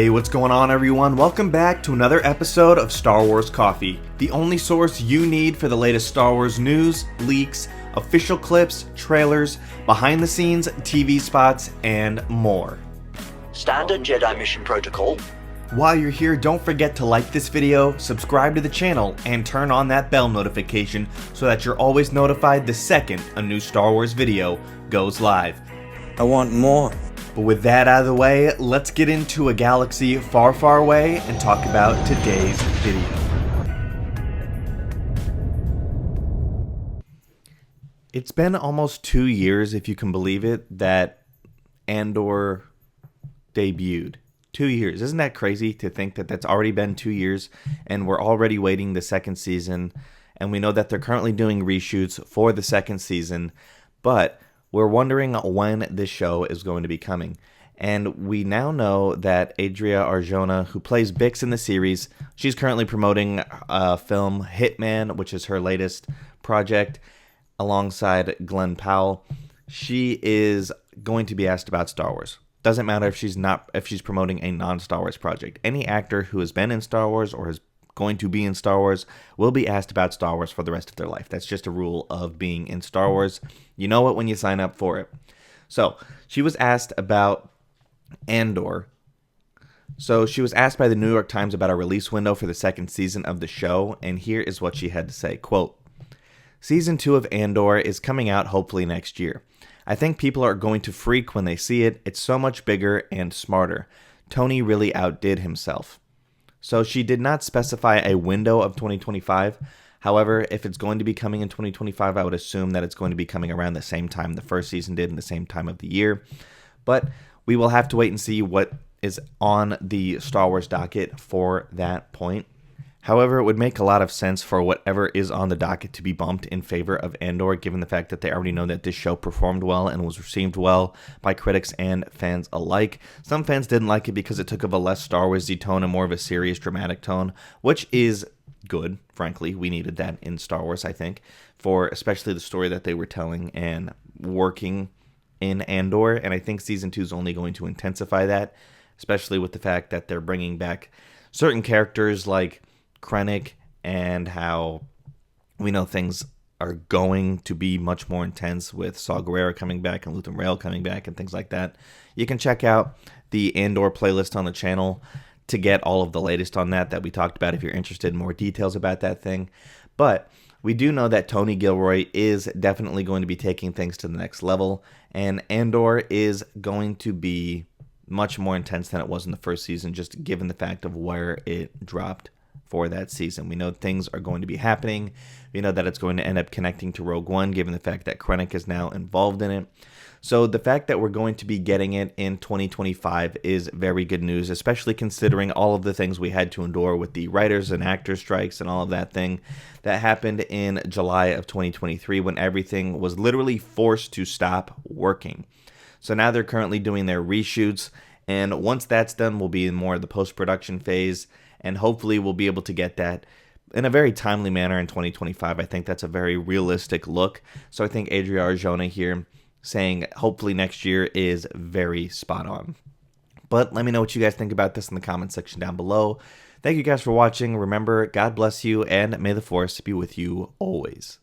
Hey, what's going on everyone? Welcome back to another episode of Star Wars Coffee, the only source you need for the latest Star Wars news, leaks, official clips, trailers, behind the scenes, TV spots, and more. Standard Jedi mission protocol. While you're here, don't forget to like this video, subscribe to the channel, and turn on that bell notification so that you're always notified the second a new Star Wars video goes live. I want more. But with that out of the way, let's get into a galaxy far, far away and talk about today's video. It's been almost 2 years, if you can believe it, that Andor debuted. 2 years. Isn't that crazy to think that that's already been 2 years and we're already waiting the second season, and we know that they're currently doing reshoots for the second season, but we're wondering when this show is going to be coming. And we now know that Adria Arjona, who plays Bix in the series, she's currently promoting a film, Hitman, which is her latest project, alongside Glenn Powell. She is going to be asked about Star Wars. Doesn't matter if she's promoting a non-Star Wars project. Any actor who has been in Star Wars or is going to be in Star Wars will be asked about Star Wars for the rest of their life. That's just a rule of being in Star Wars. You know it when you sign up for it. So she was asked about Andor. So she was asked by the New York Times about a release window for the second season of the show, and here is what she had to say. Quote, "Season 2 of Andor is coming out hopefully next year. I think people are going to freak when they see it. It's so much bigger and smarter. Tony really outdid himself." So she did not specify a window of 2025. However, if it's going to be coming in 2025, I would assume that it's going to be coming around the same time the first season did, in the same time of the year. But we will have to wait and see what is on the Star Wars docket for that point. However, it would make a lot of sense for whatever is on the docket to be bumped in favor of Andor, given the fact that they already know that this show performed well and was received well by critics and fans alike. Some fans didn't like it because it took of a less Star Wars-y tone and more of a serious, dramatic tone, which is good, frankly. We needed that in Star Wars, I think, for especially the story that they were telling and working in Andor, and I think Season 2 is only going to intensify that, especially with the fact that they're bringing back certain characters like Krennic, and how we know things are going to be much more intense with Saw Gerrera coming back and Luthen Rail coming back and things like that. You can check out the Andor playlist on the channel to get all of the latest on that we talked about if you're interested in more details about that thing. But we do know that Tony Gilroy is definitely going to be taking things to the next level, and Andor is going to be much more intense than it was in the first season, just given the fact of where it dropped for that season. We know things are going to be happening. We know that it's going to end up connecting to Rogue One, given the fact that Krennic is now involved in it. So the fact that we're going to be getting it in 2025 is very good news, especially considering all of the things we had to endure with the writers and actors strikes and all of that thing that happened in July of 2023, when everything was literally forced to stop working. So now they're currently doing their reshoots, and once that's done, we'll be in more of the post-production phase, and hopefully we'll be able to get that in a very timely manner in 2025. I think that's a very realistic look. So I think Adria Arjona here saying hopefully next year is very spot on. But let me know what you guys think about this in the comment section down below. Thank you guys for watching. Remember, God bless you, and may the Force be with you always.